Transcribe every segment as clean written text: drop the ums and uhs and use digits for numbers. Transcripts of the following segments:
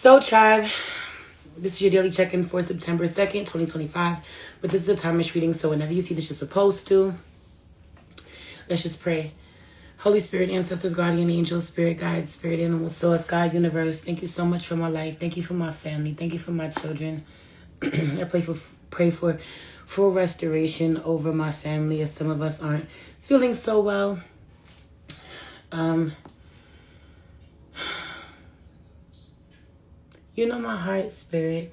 So, tribe, this is your daily check-in for September 2nd, 2025. But this is a timeless reading, so whenever you see this, you're supposed to. Let's just pray. Holy Spirit, ancestors, guardian angels, spirit guides, spirit animals, source, God, universe, thank you so much for my life. Thank you for my family. Thank you for my children. I pray for full restoration over my family, as some of us aren't feeling so well. You know my heart, Spirit.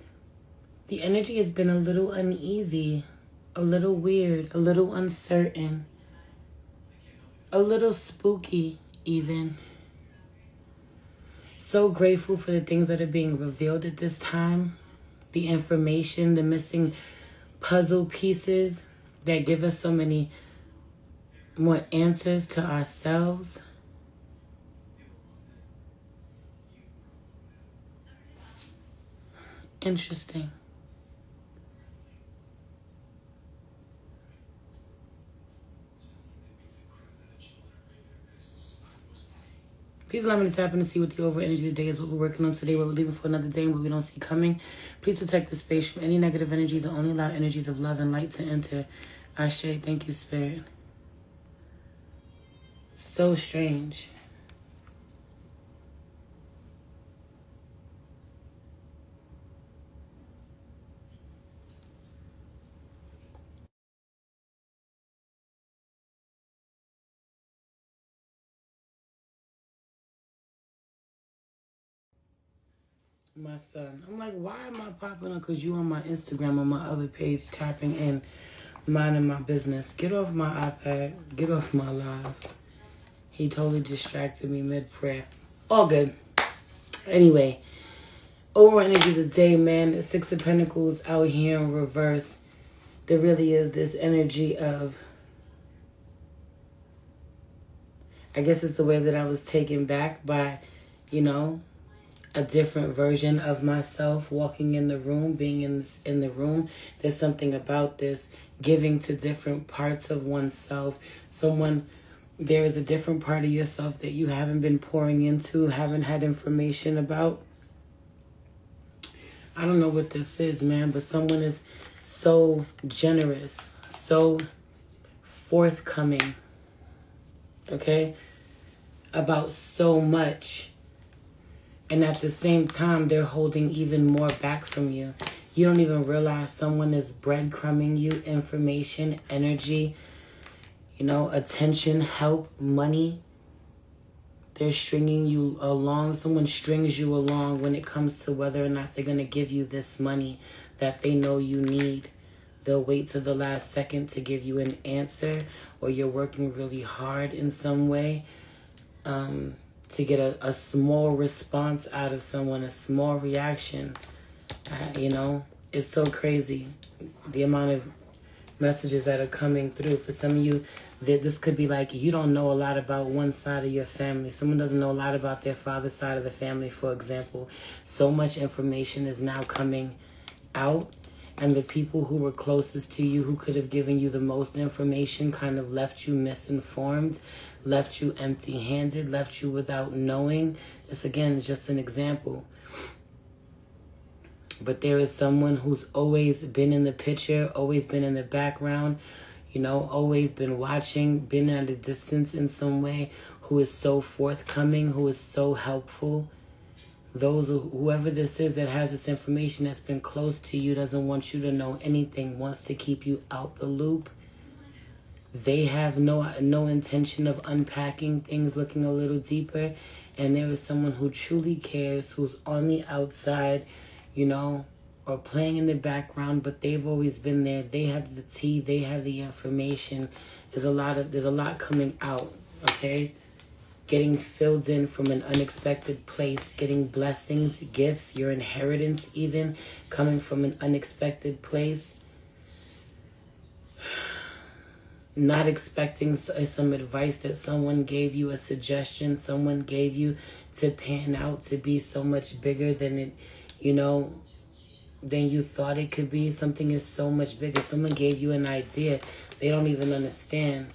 The energy has been a little uneasy, a little weird, a little uncertain, a little spooky even. So grateful for the things that are being revealed at this time. The information, the missing puzzle pieces that give us so many more answers to ourselves. Interesting. Please allow me to tap in to see what the over energy of the day is, what we're working on today, what we're leaving for another day, and what we don't see coming. Please protect the space from any negative energies and only allow energies of love and light to enter. Ashe, thank you, Spirit. So strange. My son. I'm like, why am I popping up? Because you on my Instagram, on my other page, tapping in, minding my business. Get off my iPad. Get off my live. He totally distracted me mid-prayer. All good. Anyway, over energy of the day, man. The Six of Pentacles out here in reverse. There really is this energy of, I guess it's the way that I was taken back by, a different version of myself walking in the room, being in the room. There's something about this giving to different parts of oneself. There is a different part of yourself that you haven't been pouring into, haven't had information about. I don't know what this is, man, but someone is so generous, so forthcoming, okay, about so much. And at the same time, they're holding even more back from you. You don't even realize someone is breadcrumbing you information, energy, attention, help, money. They're stringing you along. Someone strings you along when it comes to whether or not they're going to give you this money that they know you need. They'll wait till the last second to give you an answer, or you're working really hard in some way. To get a small response out of someone, a small reaction. It's so crazy the amount of messages that are coming through. For some of you, this could be like, you don't know a lot about one side of your family. Someone doesn't know a lot about their father's side of the family, for example. So much information is now coming out. And the people who were closest to you, who could have given you the most information, kind of left you misinformed, left you empty-handed, left you without knowing. This, again, is just an example. But there is someone who's always been in the picture, always been in the background, always been watching, been at a distance in some way, who is so forthcoming, who is so helpful. Whoever this is that has this information that's been close to you, doesn't want you to know anything, wants to keep you out the loop. They have no intention of unpacking things, looking a little deeper. And there is someone who truly cares, who's on the outside, or playing in the background, but they've always been there. They have the tea, they have the information. There's a lot coming out, okay? Getting filled in from an unexpected place, getting blessings, gifts, your inheritance even, coming from an unexpected place. Not expecting some advice that someone gave you, a suggestion someone gave you to pan out to be so much bigger than it, than you thought it could be. Something is so much bigger. Someone gave you an idea. They don't even understand.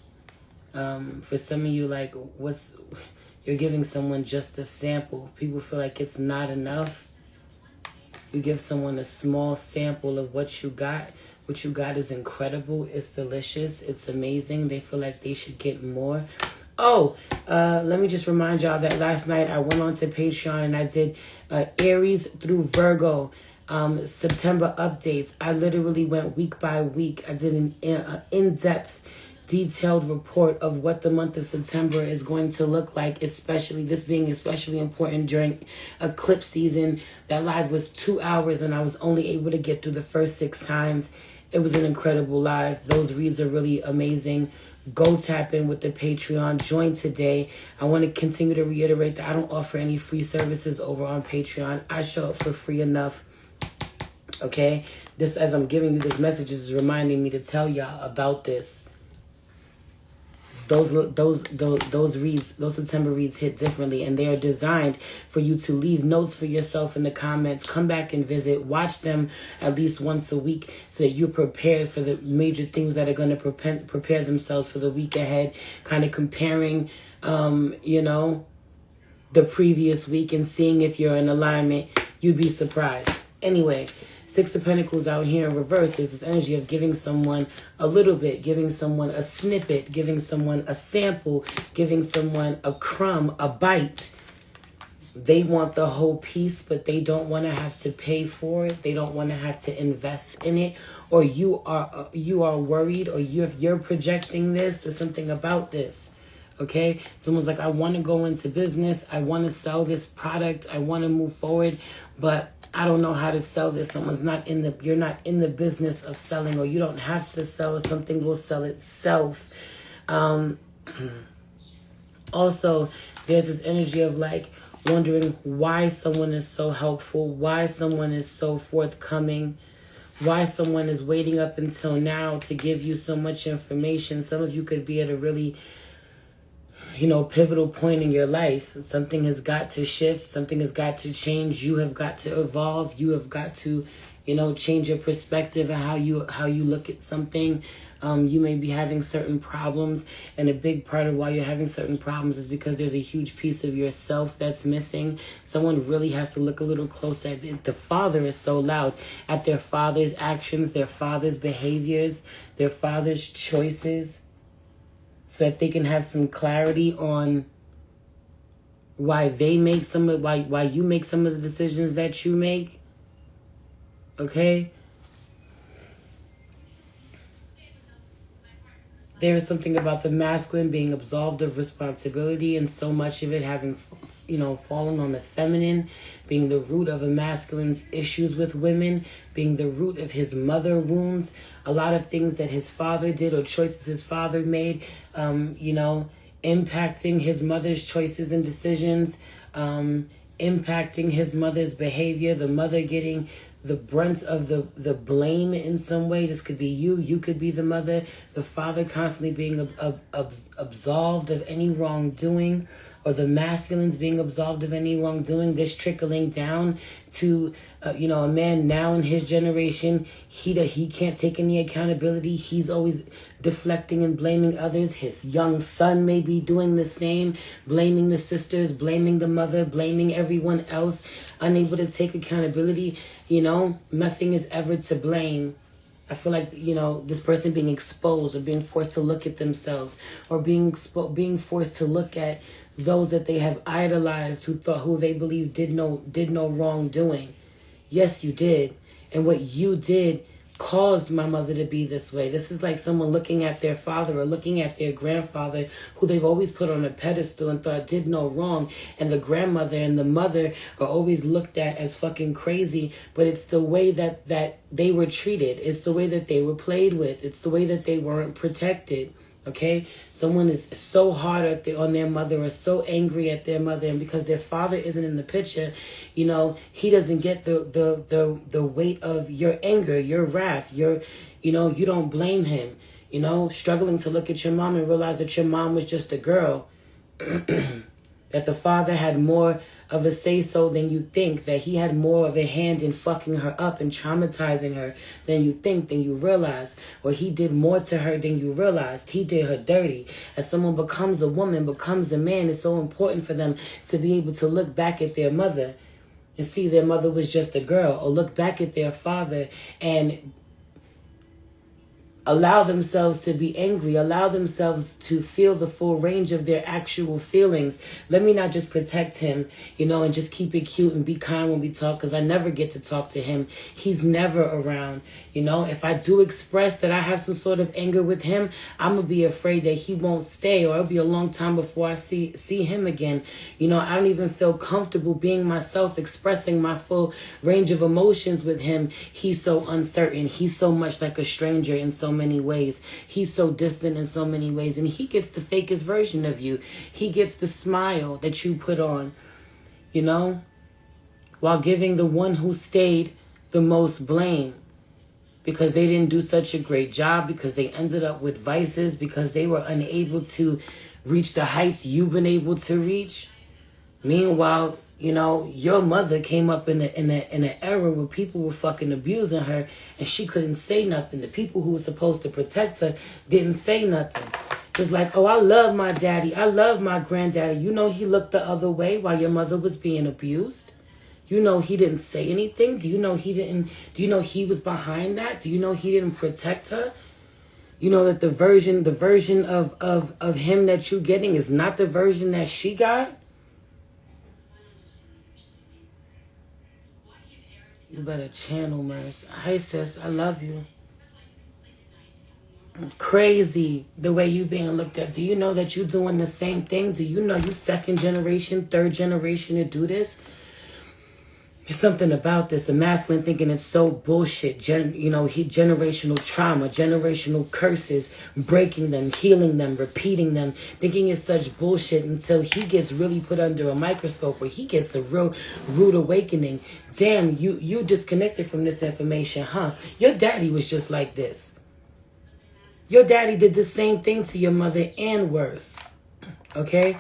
For some of you, you're giving someone just a sample. People feel like it's not enough. you give someone a small sample of what you got is incredible. It's delicious. It's amazing. They feel like they should get more. Oh, let me just remind y'all that last night I went on to Patreon and I did Aries through Virgo September updates. I literally went week by week. I did an in-depth, detailed report of what the month of September is going to look like, especially this being especially important during eclipse season. That live was 2 hours and I was only able to get through the first 6 times. It was an incredible live. Those reads are really amazing. Go tap in with the Patreon. Join today. I want to continue to reiterate that I don't offer any free services over on Patreon. I show up for free enough. Okay? This, as I'm giving you this message, is reminding me to tell y'all about this. Those reads, those September reads hit differently, and they are designed for you to leave notes for yourself in the comments. Come back and visit. Watch them at least once a week so that you're prepared for the major things that are going to prepare themselves for the week ahead. Kind of comparing, the previous week and seeing if you're in alignment. You'd be surprised. Anyway. 6 of Pentacles out here in reverse. There's this energy of giving someone a little bit, giving someone a snippet, giving someone a sample, giving someone a crumb, a bite. They want the whole piece, but they don't want to have to pay for it. They don't want to have to invest in it. Or you are worried, or you're projecting this. There's something about this. Okay, someone's like, I want to go into business. I want to sell this product. I want to move forward, but I don't know how to sell this. You're not in the business of selling, or you don't have to sell. Something will sell itself. Also, there's this energy of like wondering why someone is so helpful, why someone is so forthcoming, why someone is waiting up until now to give you so much information. Some of you could be at a really pivotal point in your life. Something has got to shift. Something has got to change. You have got to evolve. You have got to, change your perspective and how you look at something. You may be having certain problems, and a big part of why you're having certain problems is because there's a huge piece of yourself that's missing. Someone really has to look a little closer at it. The father is so loud at their father's actions, their father's behaviors, their father's choices, so that they can have some clarity on why you make some of the decisions that you make. Okay? There is something about the masculine being absolved of responsibility, and so much of it having, fallen on the feminine, being the root of a masculine's issues with women, being the root of his mother wounds. A lot of things that his father did or choices his father made, impacting his mother's choices and decisions, impacting his mother's behavior, the mother getting the brunt of the blame in some way. This could be you could be the mother, the father constantly being absolved of any wrongdoing, or the masculines being absolved of any wrongdoing. This trickling down to a man now in his generation. He can't take any accountability. He's always deflecting and blaming others. His young son may be doing the same, blaming the sisters, blaming the mother, blaming everyone else, unable to take accountability. Nothing is ever to blame. I feel like, this person being exposed, or being forced to look at themselves, or being forced to look at those that they have idolized, who they believe did no wrongdoing. Yes, you did. And what you did caused my mother to be this way. This is like someone looking at their father or looking at their grandfather, who they've always put on a pedestal and thought did no wrong. And the grandmother and the mother are always looked at as fucking crazy. But it's the way that they were treated. It's the way that they were played with. It's the way that they weren't protected. Okay, someone is so hard on their mother, or so angry at their mother, and because their father isn't in the picture, he doesn't get the weight of your anger, your wrath, you don't blame him. Struggling to look at your mom and realize that your mom was just a girl, that the father had more of a say-so than you think, that he had more of a hand in fucking her up and traumatizing her than you think, than you realize, or he did more to her than you realized. He did her dirty. As someone becomes a woman, becomes a man, it's so important for them to be able to look back at their mother and see their mother was just a girl, or look back at their father and allow themselves to be angry, allow themselves to feel the full range of their actual feelings. Let me not just protect him, and just keep it cute and be kind when we talk, because I never get to talk to him. He's never around. If I do express that I have some sort of anger with him, I'm going to be afraid that he won't stay, or it'll be a long time before I see him again. I don't even feel comfortable being myself, expressing my full range of emotions with him. He's so uncertain. He's so much like a stranger in so many ways. He's so distant in so many ways, and he gets the fakest version of you. He gets the smile that you put on, while giving the one who stayed the most blame, because they didn't do such a great job, because they ended up with vices, because they were unable to reach the heights you've been able to reach. Meanwhile, your mother came up in an era where people were fucking abusing her, and she couldn't say nothing. The people who were supposed to protect her didn't say nothing. It's like, oh, I love my daddy. I love my granddaddy. He looked the other way while your mother was being abused. He didn't say anything. Do you know he was behind that? Do you know he didn't protect her? That the version of him that you're getting is not the version that she got? You better channel mercy. Hey, sis, I love you. Crazy the way you being looked at. Do you know that you doing the same thing? Do you know you second generation, third generation to do this? There's something about this. The masculine thinking it's so bullshit. Generational trauma, generational curses, breaking them, healing them, repeating them, thinking it's such bullshit until he gets really put under a microscope, where he gets a real rude awakening. Damn, you disconnected from this information, huh? Your daddy was just like this. Your daddy did the same thing to your mother and worse. Okay?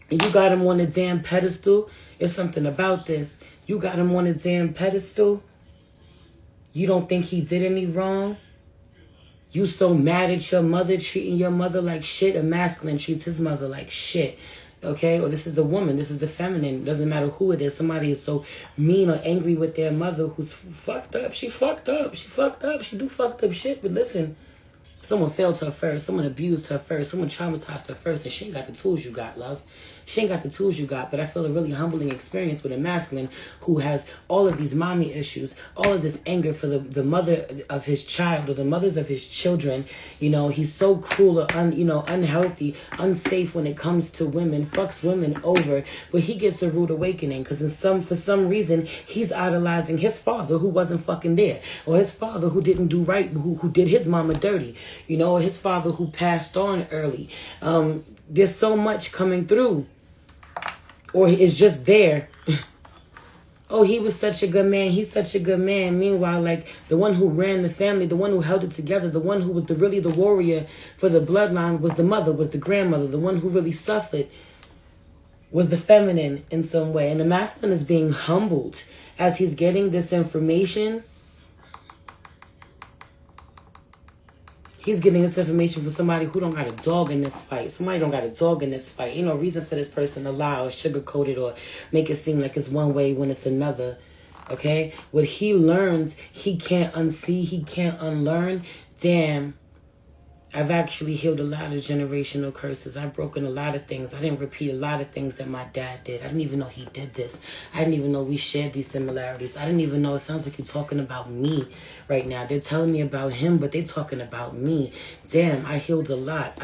And you got him on a damn pedestal. It's something about this. You got him on a damn pedestal. You don't think he did any wrong? You so mad at your mother, treating your mother like shit. A masculine treats his mother like shit. Okay? Or this is the woman. This is the feminine. Doesn't matter who it is. Somebody is so mean or angry with their mother who's fucked up. She fucked up. She fucked up. She do fucked up shit. But listen, someone failed her first. Someone abused her first. Someone traumatized her first. And she ain't got the tools you got, love. She ain't got the tools you got. But I feel a really humbling experience with a masculine who has all of these mommy issues, all of this anger for the mother of his child or the mothers of his children. He's so cruel or unhealthy, unsafe when it comes to women, fucks women over. But he gets a rude awakening because for some reason he's idolizing his father who wasn't fucking there, or his father who didn't do right, who did his mama dirty, or his father who passed on early. There's so much coming through. Or it's just there. Oh, he was such a good man. He's such a good man. Meanwhile, like the one who ran the family, the one who held it together, the one who was really the warrior for the bloodline was the mother, was the grandmother. The one who really suffered was the feminine in some way. And the masculine is being humbled as he's getting this information. He's getting this information from somebody who don't got a dog in this fight. Somebody don't got a dog in this fight. Ain't no reason for this person to lie or sugarcoat it or make it seem like it's one way when it's another. Okay? What he learns, he can't unsee. He can't unlearn. Damn. I've actually healed a lot of generational curses. I've broken a lot of things. I didn't repeat a lot of things that my dad did. I didn't even know he did this. I didn't even know we shared these similarities. I didn't even know. It sounds like you're talking about me right now. They're telling me about him, but they're talking about me. Damn, I healed a lot.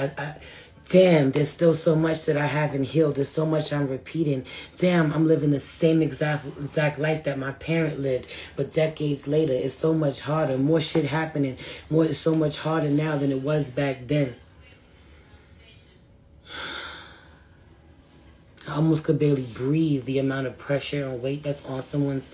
Damn, there's still so much that I haven't healed. There's so much I'm repeating. Damn, I'm living the same exact life that my parent lived. But decades later, it's so much harder. More shit happening. It's so much harder now than it was back then. I almost could barely breathe, the amount of pressure and weight that's on someone's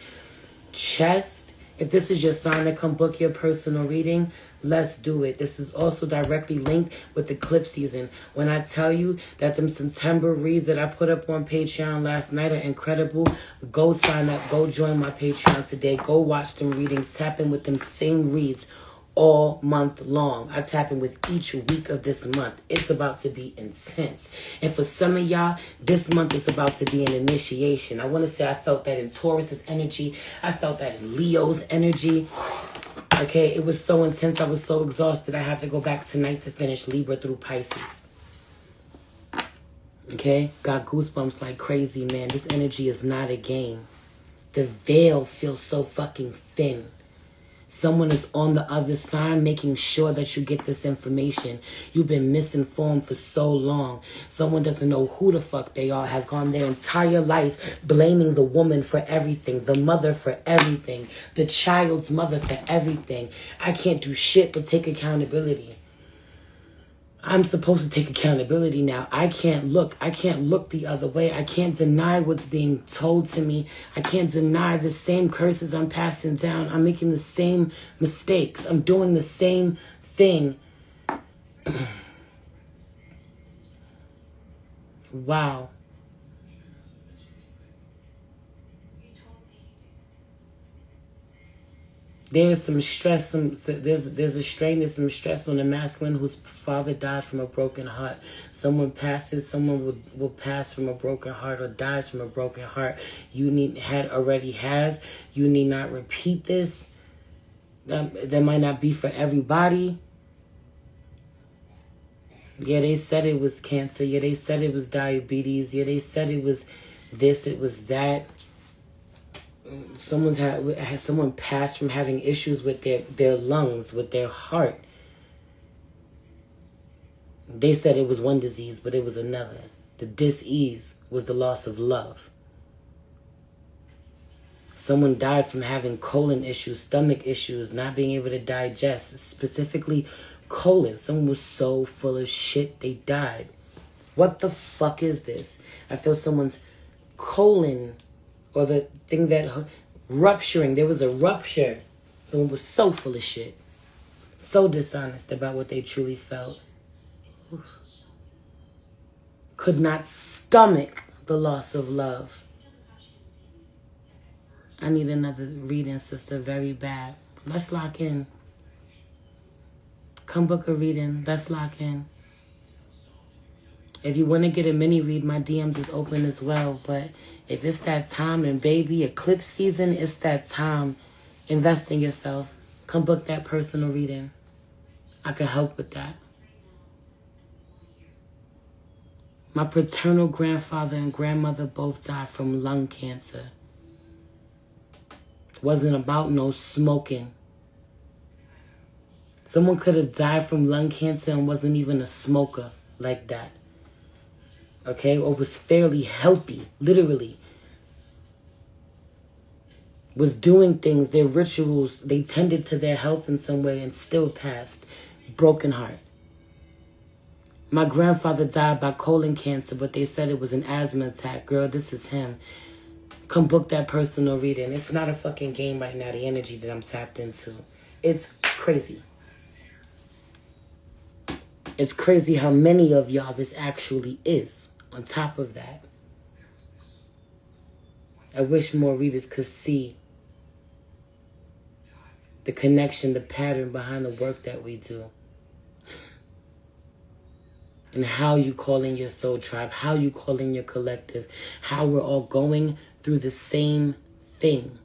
chest. If this is your sign to come book your personal reading, let's do it. This is also directly linked with the clip season. When I tell you that them September reads that I put up on Patreon last night are incredible, go sign up. Go join my Patreon today. Go watch them readings. Tap in with them same reads all month long. I tap in with each week of this month. It's about to be intense. And for some of y'all, this month is about to be an initiation. I want to say I felt that in Taurus's energy. I felt that in Leo's energy. Okay, it was so intense. I was so exhausted. I have to go back tonight to finish Libra through Pisces. Okay, got goosebumps like crazy, man. This energy is not a game. The veil feels so fucking thin. Someone is on the other side making sure that you get this information. You've been misinformed for so long. Someone doesn't know who the fuck they are, has gone their entire life blaming the woman for everything, the mother for everything, the child's mother for everything. I can't do shit but take accountability. I'm supposed to take accountability now. I can't look the other way. I can't deny what's being told to me. I can't deny the same curses I'm passing down. I'm making the same mistakes. I'm doing the same thing. Wow. There's some stress, there's a strain, there's some stress on the masculine whose father died from a broken heart. Someone will pass from a broken heart or dies from a broken heart. You need not repeat this. That might not be for everybody. Yeah, they said it was cancer. Yeah, they said it was diabetes. Yeah, they said it was this, it was that. Someone passed from having issues with their lungs, with their heart. They said it was one disease, but it was another. The dis-ease was the loss of love. Someone died from having colon issues, stomach issues, not being able to digest, specifically colon. Someone was so full of shit, they died. What the fuck is this? I feel someone's colon, or the thing that rupturing. There was a rupture. Someone was so full of shit. So dishonest about what they truly felt. Oof. Could not stomach the loss of love. I need another reading, sister, very bad. Let's lock in. Come book a reading. Let's lock in. If you want to get a mini read, my DMs is open as well. But if it's that time, and baby, eclipse season, it's that time. Invest in yourself. Come book that personal reading. I can help with that. My paternal grandfather and grandmother both died from lung cancer. It wasn't about no smoking. Someone could have died from lung cancer and wasn't even a smoker like that. Okay, or was fairly healthy, literally. Was doing things, their rituals, they tended to their health in some way and still passed. Broken heart. My grandfather died by colon cancer, but they said it was an asthma attack. Girl, this is him. Come book that personal reading. It's not a fucking game right now, the energy that I'm tapped into. It's crazy. It's crazy how many of y'all this actually is. On top of that, I wish more readers could see the connection, the pattern behind the work that we do. And how you call in your soul tribe, how you call in your collective, how we're all going through the same thing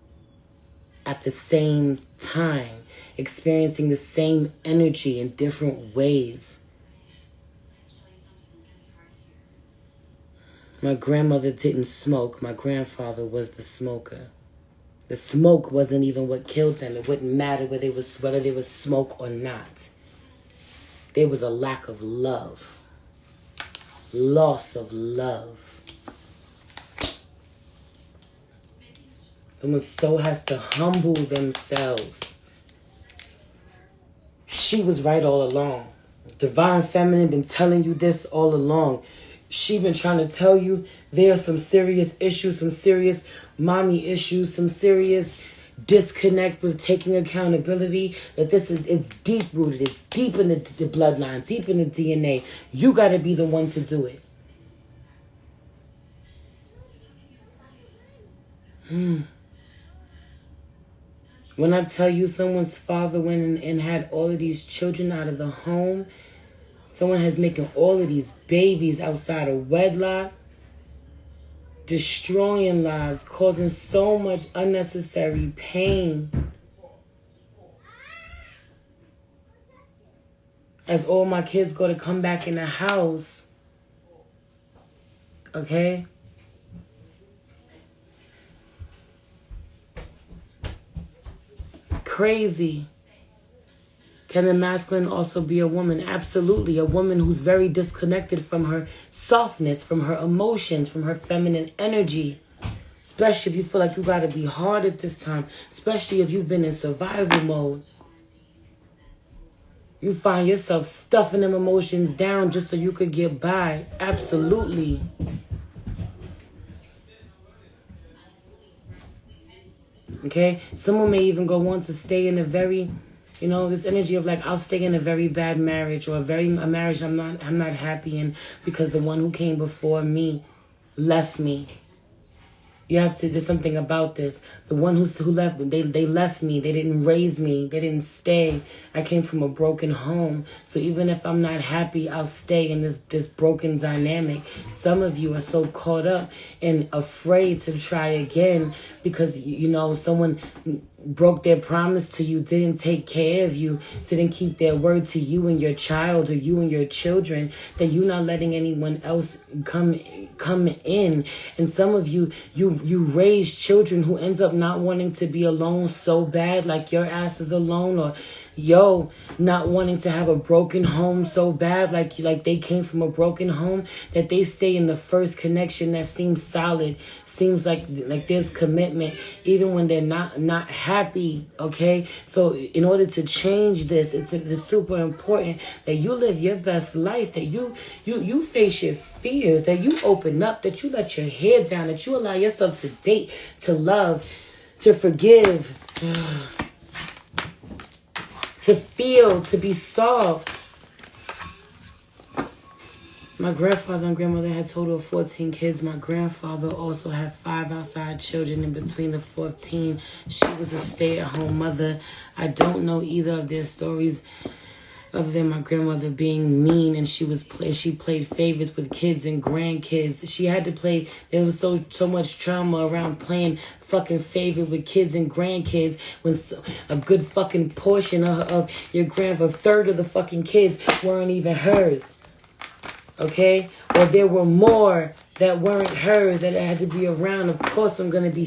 at the same time, experiencing the same energy in different ways. My grandmother didn't smoke. My grandfather was the smoker. The smoke wasn't even what killed them. It wouldn't matter whether they was smoke or not. There was a lack of love. Loss of love. Someone so has to humble themselves. She was right all along. Divine Feminine been telling you this all along. She been trying to tell you there are some serious issues, some serious mommy issues, some serious disconnect with taking accountability. That it's deep rooted. It's deep in the bloodline, deep in the DNA. You got to be the one to do it. When I tell you someone's father went and had all of these children out of the home, someone has making all of these babies outside of wedlock, destroying lives, causing so much unnecessary pain. As all my kids go to come back in the house, okay? Crazy. Can the masculine also be a woman? Absolutely. A woman who's very disconnected from her softness, from her emotions, from her feminine energy. Especially if you feel like you got to be hard at this time. Especially if you've been in survival mode. You find yourself stuffing them emotions down just so you could get by. Absolutely. Okay? Someone may even go on to stay in a very, you know, this energy of like, I'll stay in a very bad marriage or a marriage I'm not happy in because the one who came before me left me. You have to, there's something about this. The one who left, they left me. They didn't raise me. They didn't stay. I came from a broken home. So even if I'm not happy, I'll stay in this broken dynamic. Some of you are so caught up and afraid to try again because, you know, someone broke their promise to you, didn't take care of you, didn't keep their word to you and your child or you and your children, that you're not letting anyone else come in. And some of you raise children who ends up not wanting to be alone so bad, like your ass is alone, or not wanting to have a broken home so bad, like they came from a broken home, that they stay in the first connection that seems solid, seems like there's commitment, even when they're not happy. Okay, so in order to change this, it's super important that you live your best life, that you face your fears, that you open up, that you let your hair down, that you allow yourself to date, to love, to forgive, to feel, to be soft. My grandfather and grandmother had a total of 14 kids. My grandfather also had 5 outside children. In between the 14, she was a stay-at-home mother. I don't know either of their stories other than my grandmother being mean, and she played favorites with kids and grandkids. She had to play. There was so much trauma around playing fucking favorite with kids and grandkids when a good fucking portion of your a third of the fucking kids weren't even hers. Okay? Or there were more that weren't hers that had to be around. Of course I'm going to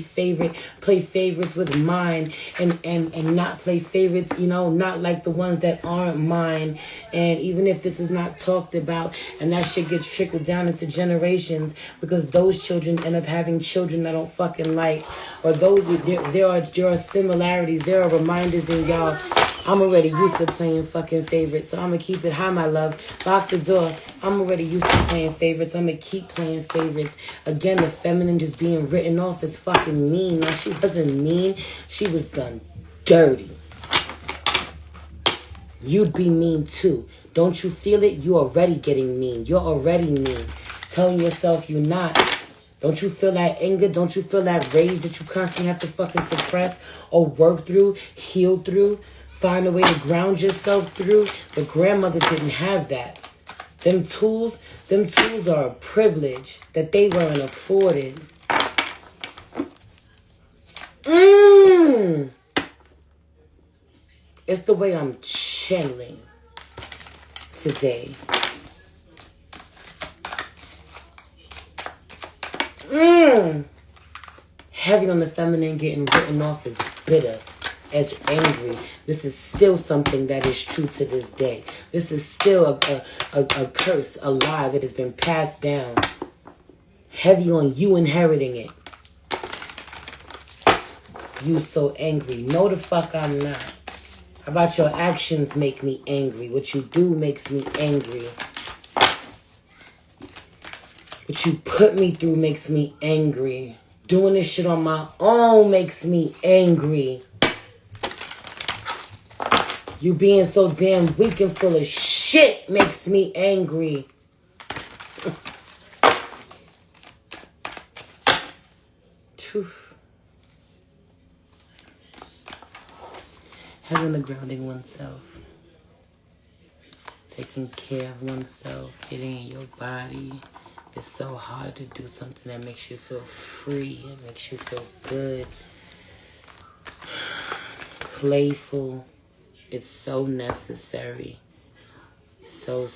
play favorites with mine and not play favorites, you know, not like the ones that aren't mine. And even if this is not talked about and that shit gets trickled down into generations, because those children end up having children I don't fucking like, or there are similarities, there are reminders in y'all. I'm already used to playing fucking favorites, so I'm going to keep it high, my love. Lock the door. I'm already used to playing favorites. I'm going to keep playing favorites. Again, the feminine just being written off as fucking mean. Now, she wasn't mean. She was done dirty. You'd be mean, too. Don't you feel it? You're already getting mean. You're already mean. Telling yourself you're not. Don't you feel that anger? Don't you feel that rage that you constantly have to fucking suppress or work through, heal through? Find a way to ground yourself through. The grandmother didn't have that. Them tools are a privilege that they weren't afforded. It's the way I'm channeling today. Heavy on the feminine, getting written off as bitter, as angry. This is still something that is true to this day. This is still a curse, a lie that has been passed down. Heavy on you inheriting it. You so angry. No, the fuck I'm not. How about your actions make me angry? What you do makes me angry. What you put me through makes me angry. Doing this shit on my own makes me angry. You being so damn weak and full of shit makes me angry. Having the grounding oneself. Taking care of oneself. Getting in your body. It's so hard to do something that makes you feel free. It makes you feel good. Playful. It's so necessary. So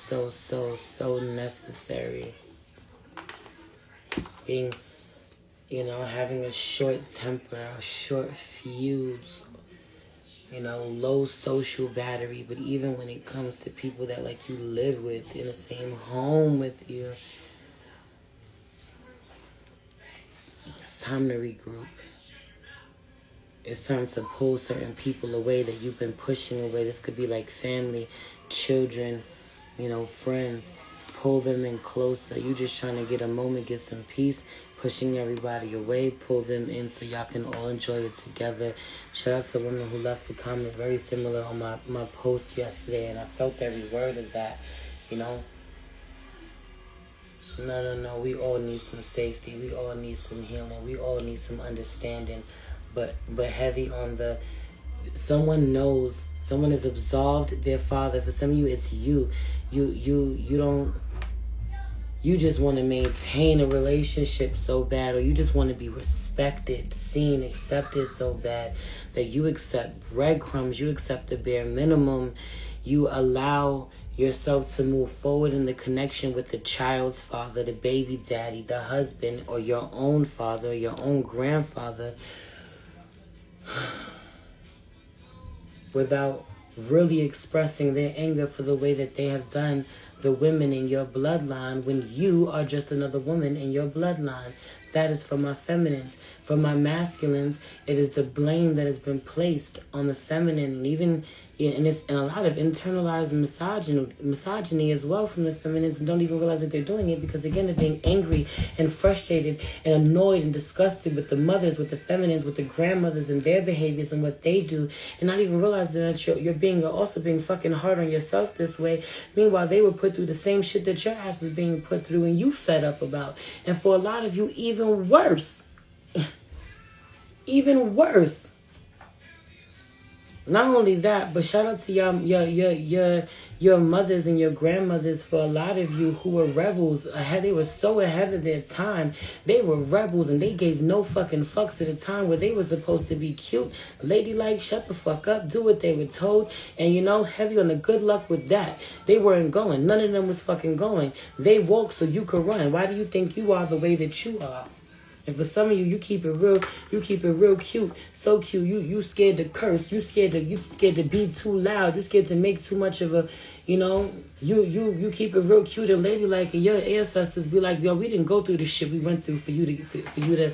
necessary. Being, having a short temper, a short fuse, low social battery. But even when it comes to people that you live with, in the same home with you, it's time to regroup. It's time to pull certain people away that you've been pushing away. This could be like family, children, friends. Pull them in closer. You just trying to get a moment, get some peace. Pushing everybody away. Pull them in so y'all can all enjoy it together. Shout out to women who left a comment very similar on my post yesterday. And I felt every word of that, No. We all need some safety. We all need some healing. We all need some understanding. But heavy on someone knows, someone has absolved their father. For some of you, it's you. You just want to maintain a relationship so bad, or you just want to be respected, seen, accepted so bad that you accept breadcrumbs, you accept the bare minimum, you allow yourself to move forward in the connection with the child's father, the baby daddy, the husband, or your own father, your own grandfather, without really expressing their anger for the way that they have done the women in your bloodline, when you are just another woman in your bloodline. That is for my feminines. For my masculines, it is the blame that has been placed on the feminine, and even and a lot of internalized misogyny as well from the feminines, and don't even realize that they're doing it, because again, they're being angry and frustrated and annoyed and disgusted with the mothers, with the feminines, with the grandmothers and their behaviors and what they do, and not even realizing that you're also being fucking hard on yourself this way. Meanwhile, they were put through the same shit that your ass is being put through and you fed up about. And for a lot of you, even worse. Even worse. Not only that, but shout out to your mothers and your grandmothers. For a lot of you who were rebels ahead, they were so ahead of their time. They were rebels and they gave no fucking fucks at a time where they were supposed to be cute, ladylike, shut the fuck up, do what they were told, and heavy on the good luck with that. They weren't going. None of them was fucking going. They walked so you could run. Why do you think you are the way that you are? And for some of you, you keep it real cute, so cute. You scared to curse, you scared to be too loud, you scared to make too much of a, you keep it real cute and ladylike, and your ancestors be like, yo, we didn't go through the shit we went through for you to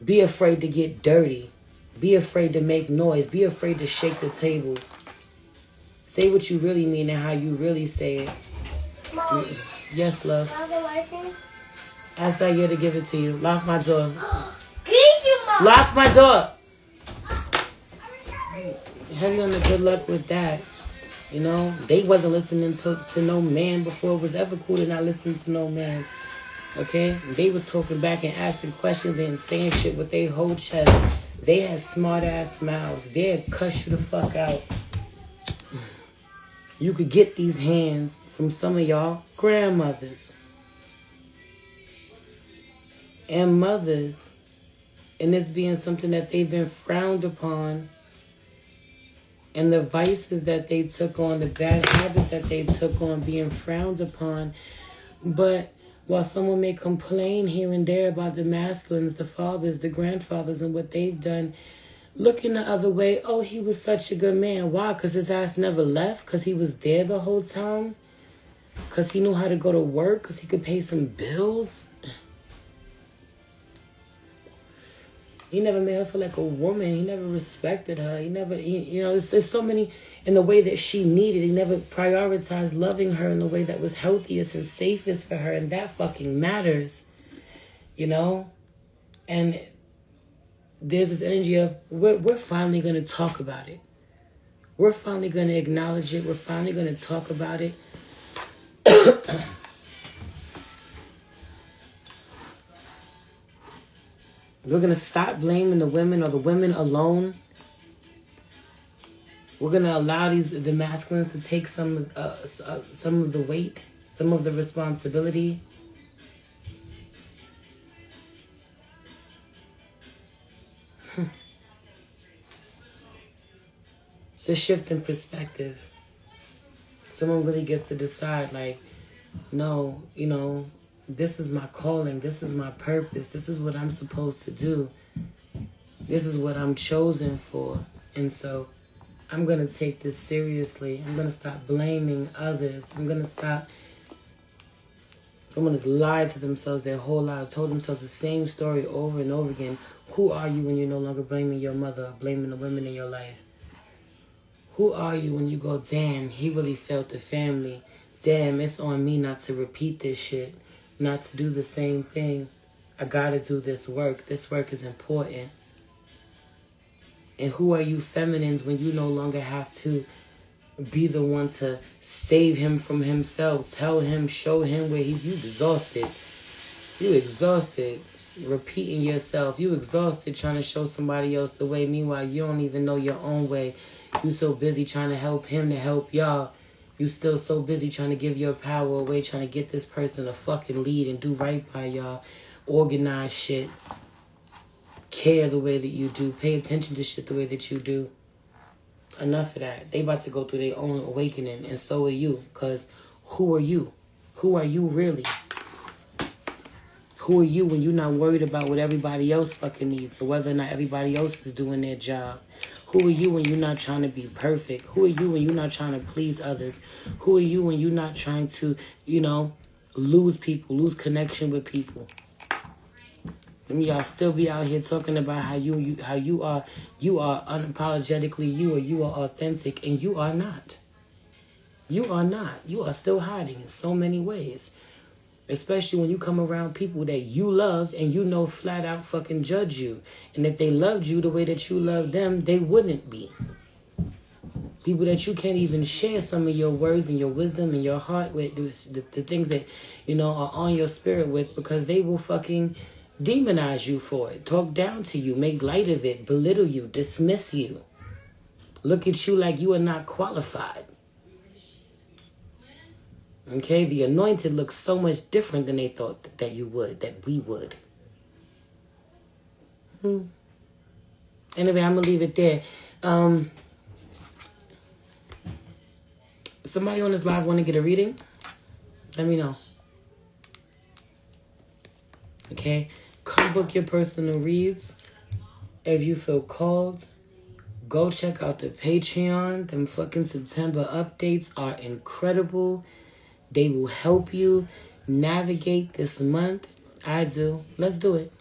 be afraid to get dirty, be afraid to make noise, be afraid to shake the table. Say what you really mean and how you really say it. Mom. Yes, love. Ask that year to give it to you. Lock my door. Lock my door. Heavy on the good luck with that. They wasn't listening to no man before it was ever cool to not listen to no man. Okay? They was talking back and asking questions and saying shit with their whole chest. They had smart ass mouths. They'd cuss you the fuck out. You could get these hands from some of y'all grandmothers and mothers, and it's being something that they've been frowned upon, and the vices that they took on, the bad habits that they took on being frowned upon. But while someone may complain here and there about the masculines, the fathers, the grandfathers, and what they've done, looking the other way, oh, he was such a good man. Why? Because his ass never left? Because he was there the whole time? Because he knew how to go to work? Because he could pay some bills? He never made her feel like a woman. He never respected her. He never, there's so many in the way that she needed. He never prioritized loving her in the way that was healthiest and safest for her. And that fucking matters, And there's this energy of, we're finally going to talk about it. We're finally going to acknowledge it. We're finally going to talk about it. We're going to stop blaming the women or the women alone We're going to allow the masculines to take some of the weight, some of the responsibility. It's a shift in perspective. Someone really gets to decide, like, no, you know, this is my calling. This is my purpose. This is what I'm supposed to do. This is what I'm chosen for. And so I'm going to take this seriously. I'm going to stop blaming others. I'm going to stop. Someone has lied to themselves their whole life, told themselves the same story over and over again. Who are you when you're no longer blaming your mother, blaming the women in your life? Who are you when you go, damn, he really failed the family. Damn, it's on me not to repeat this shit, not to do the same thing. I gotta do this work. This work is important. And who are you feminines when you no longer have to be the one to save him from himself, tell him, show him where you exhausted. You exhausted repeating yourself. You exhausted trying to show somebody else the way. Meanwhile, you don't even know your own way. You so busy trying to help him to help y'all. You still so busy trying to give your power away, trying to get this person to fucking lead and do right by y'all. Organize shit. Care the way that you do. Pay attention to shit the way that you do. Enough of that. They about to go through their own awakening, and so are you. Because who are you? Who are you really? Who are you when you're not worried about what everybody else fucking needs, or whether or not everybody else is doing their job? Who are you when you're not trying to be perfect? Who are you when you're not trying to please others? Who are you when you're not trying to, you know, lose people, lose connection with people? And y'all still be out here talking about how you are unapologetically you, or you are authentic, and you are not. You are not. You are still hiding in so many ways. Especially when you come around people that you love and you know flat out fucking judge you. And if they loved you the way that you love them, they wouldn't be. People that you can't even share some of your words and your wisdom and your heart with, the things that, you know, are on your spirit with, because they will fucking demonize you for it. Talk down to you, make light of it, belittle you, dismiss you. Look at you like you are not qualified. Okay, the anointed looks so much different than they thought that you would, that we would. Anyway, I'm going to leave it there. Somebody on this live want to get a reading? Let me know. Okay, come book your personal reads. If you feel called, go check out the Patreon. Them fucking September updates are incredible. They will help you navigate this month. I do. Let's do it.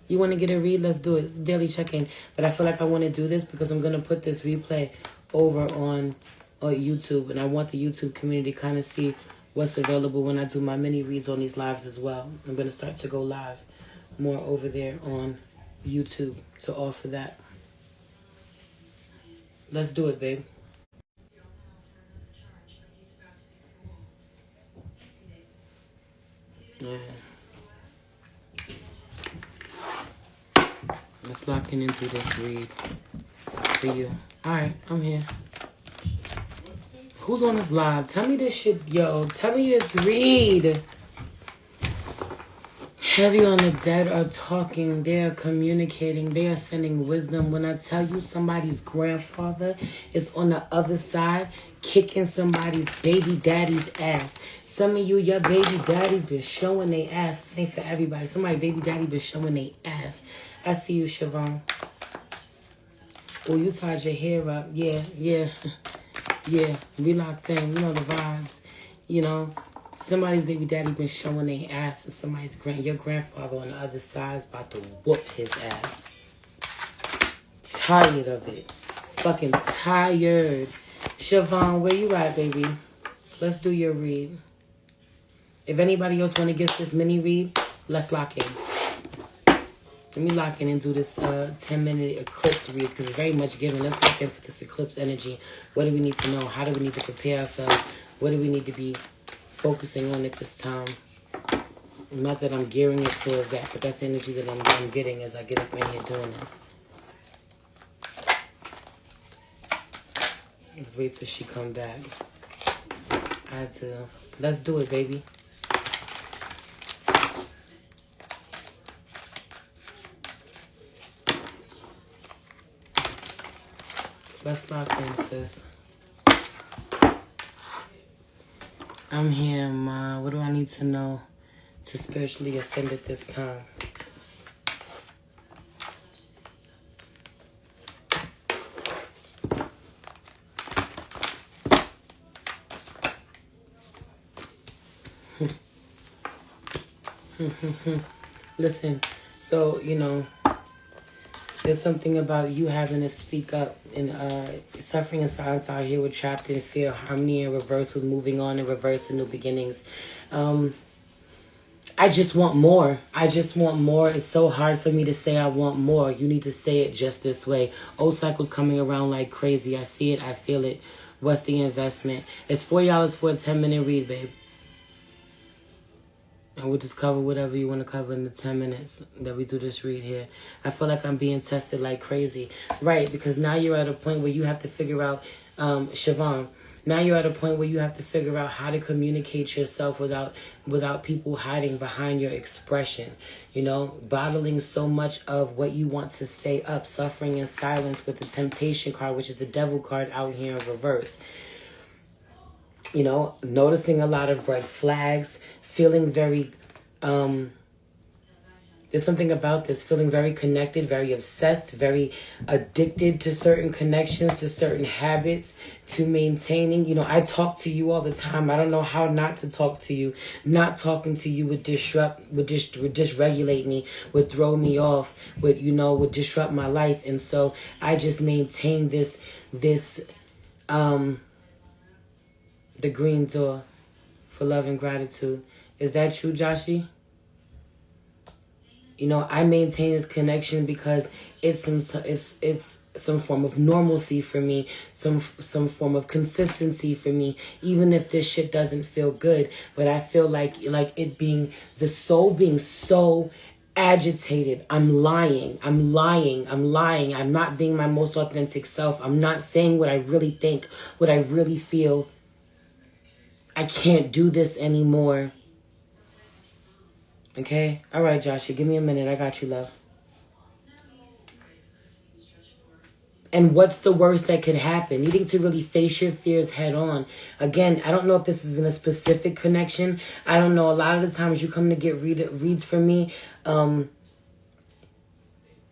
You want to get a read? Let's do it. It's a daily check-in. But I feel like I want to do this because I'm going to put this replay over on YouTube. And I want the YouTube community to kind of see what's available when I do my mini reads on these lives as well. I'm going to start to go live more over there on YouTube to offer that. Let's do it, babe. Yeah. Let's lock into this read for you. Alright, I'm here. Who's on this live? Tell me this shit, yo. Tell me this read. Heavy on the dead are talking. They are communicating. They are sending wisdom. When I tell you somebody's grandfather is on the other side kicking somebody's baby daddy's ass. Some of you, your baby daddy's been showing their ass. This ain't for everybody. Somebody baby daddy been showing their ass. I see you, Siobhan. Oh, you tied your hair up. Yeah. Yeah, we locked in. You know the vibes. You know, somebody's baby daddy been showing their ass, and somebody's your grandfather on the other side is about to whoop his ass. Tired of it. Fucking tired. Siobhan, where you at, baby? Let's do your read. If anybody else want to get this mini read, let's lock in. Let me lock in and do this 10-minute eclipse read because it's very much given. Let's lock in for this eclipse energy. What do we need to know? How do we need to prepare ourselves? What do we need to be focusing on at this time? Not that I'm gearing it towards that, but that's the energy that I'm getting as I get up in here doing this. Let's wait till she come back. I had to. Let's do it, baby. Let's lock in, sis. I'm here, Ma. What do I need to know to spiritually ascend at this time? Listen, so, you know, there's something about you having to speak up, and suffering and silence out here. We're trapped in fear, harmony in reverse, with moving on in reverse and new beginnings. I just want more. I just want more. It's so hard for me to say I want more. You need to say it just this way. Old cycles coming around like crazy. I see it. I feel it. What's the investment? It's $40 for a 10-minute read, babe. And we'll just cover whatever you want to cover in the 10 minutes that we do this read here. I feel like I'm being tested like crazy. Right, because now you're at a point where you have to figure out, Siobhan, now you're at a point where you have to figure out how to communicate yourself without people hiding behind your expression. You know, bottling so much of what you want to say up, suffering in silence with the temptation card, which is the devil card out here in reverse. You know, noticing a lot of red flags, feeling very, there's something about this, feeling very connected, very obsessed, very addicted to certain connections, to certain habits, to maintaining. You know, I talk to you all the time. I don't know how not to talk to you. Not talking to you would dysregulate me, would throw me off, would disrupt my life. And so I just maintain this, the green door for love and gratitude. Is that true, Joshi? You know, I maintain this connection because it's some form of normalcy for me, some form of consistency for me, even if this shit doesn't feel good. But I feel like it being, the soul being so agitated. I'm lying. I'm not being my most authentic self. I'm not saying what I really think, what I really feel. I can't do this anymore. Okay? All right, Joshua, give me a minute. I got you, love. And what's the worst that could happen? Needing to really face your fears head on. Again, I don't know if this is in a specific connection. I don't know. A lot of the times you come to get reads from me.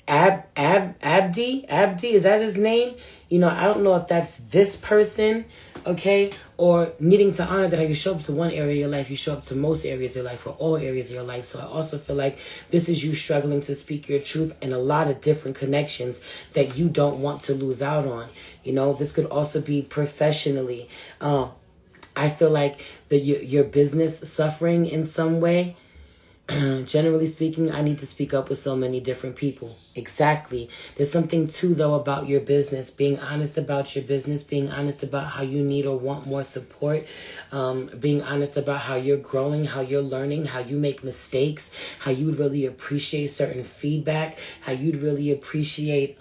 Abdi, is that his name? You know, I don't know if that's this person, okay? Or needing to honor that how you show up to one area of your life, you show up to most areas of your life, or all areas of your life. So I also feel like this is you struggling to speak your truth in a lot of different connections that you don't want to lose out on. You know, this could also be professionally. I feel like your business suffering in some way. Generally speaking, I need to speak up with so many different people. Exactly. There's something too, though, about your business. Being honest about your business. Being honest about how you need or want more support. Being honest about how you're growing, how you're learning, how you make mistakes, how you'd really appreciate certain feedback, how you'd really appreciate,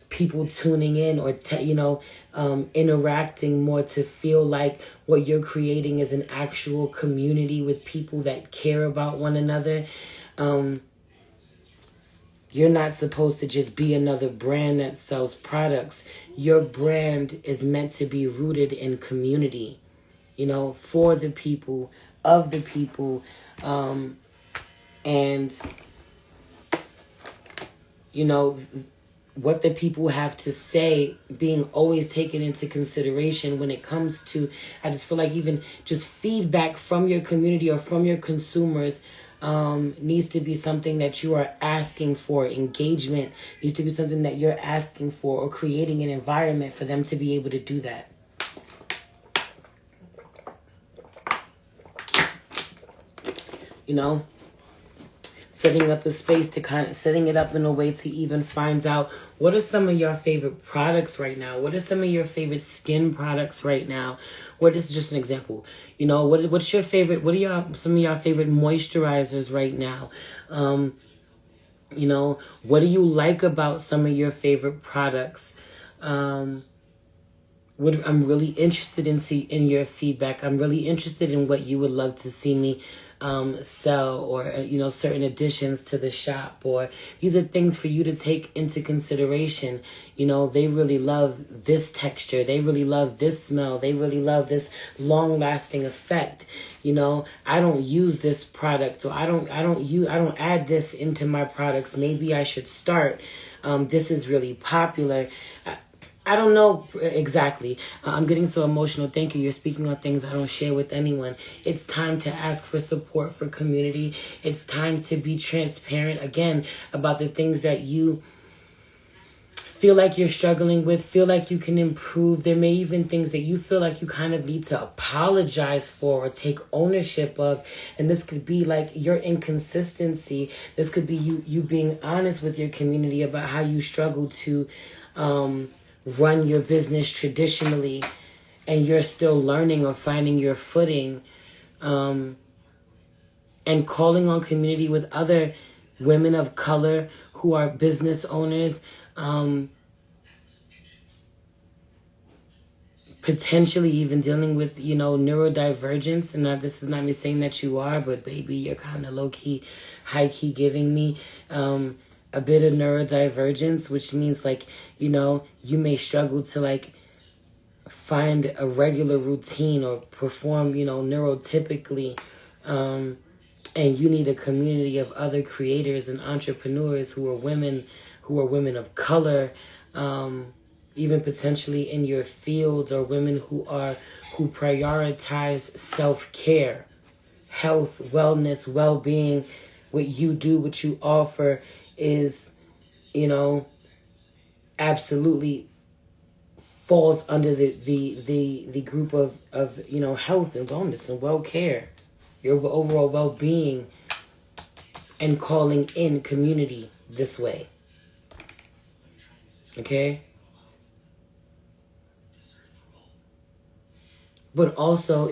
people tuning in or, interacting more, to feel like what you're creating is an actual community with people that care about one another. You're not supposed to just be another brand that sells products. Your brand is meant to be rooted in community, for the people, of the people, and, what the people have to say being always taken into consideration when it comes to, I just feel like even just feedback from your community or from your consumers needs to be something that you are asking for. Engagement needs to be something that you're asking for, or creating an environment for them to be able to do that. Setting up a space to setting it up in a way to even find out what are some of your favorite products right now. What are some of your favorite skin products right now? What is just an example? What's your favorite? What are some of your favorite moisturizers right now? You know, what do you like about some of your favorite products? I'm really interested in your feedback. I'm really interested in what you would love to see me sell, or certain additions to the shop. Or these are things for you to take into consideration. They really love this texture. They really love this smell. They really love this long-lasting effect. I don't use this product, or I don't add this into my products. Maybe I should start. This is really popular. I don't know exactly. I'm getting so emotional. Thank you. You're speaking on things I don't share with anyone. It's time to ask for support for community. It's time to be transparent again about the things that you feel like you're struggling with, feel like you can improve. There may even things that you feel like you kind of need to apologize for or take ownership of. And this could be like your inconsistency. This could be you being honest with your community about how you struggle to run your business traditionally, and you're still learning or finding your footing, and calling on community with other women of color who are business owners, potentially even dealing with, neurodivergence. And this is not me saying that you are, but baby, you're kind of low-key, high-key giving me a bit of neurodivergence, which means like, you may struggle to like find a regular routine or perform, neurotypically. And you need a community of other creators and entrepreneurs who are women of color, even potentially in your fields, or women who prioritize self-care, health, wellness, well-being. What you do, what you offer is, absolutely falls under the group of health and wellness and well-care, your overall well-being, and calling in community this way. Okay? But also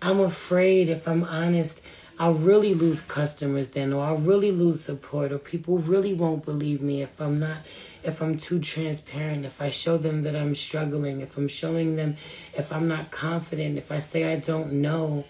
I'm afraid, if I'm honest, I'll really lose customers then, or I'll really lose support, or people really won't believe me if I'm too transparent, if I show them that I'm struggling, if I'm not confident, if I say I don't know,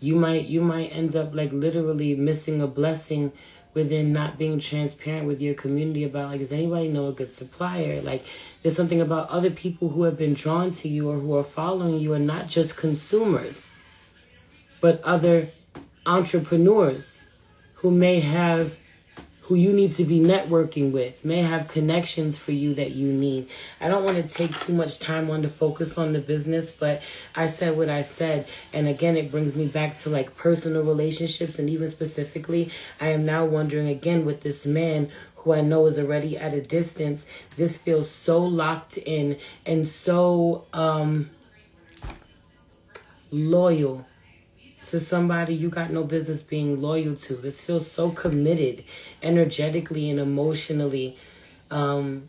you might end up like literally missing a blessing within not being transparent with your community about, like, does anybody know a good supplier? Like, there's something about other people who have been drawn to you or who are following you, and not just consumers, but other entrepreneurs who you need to be networking with, may have connections for you that you need. I don't want to take too much time on to focus on the business, but I said what I said. And again, it brings me back to like personal relationships. And even specifically, I am now wondering again with this man who I know is already at a distance. This feels so locked in and so loyal to somebody you got no business being loyal to. This feels so committed energetically and emotionally to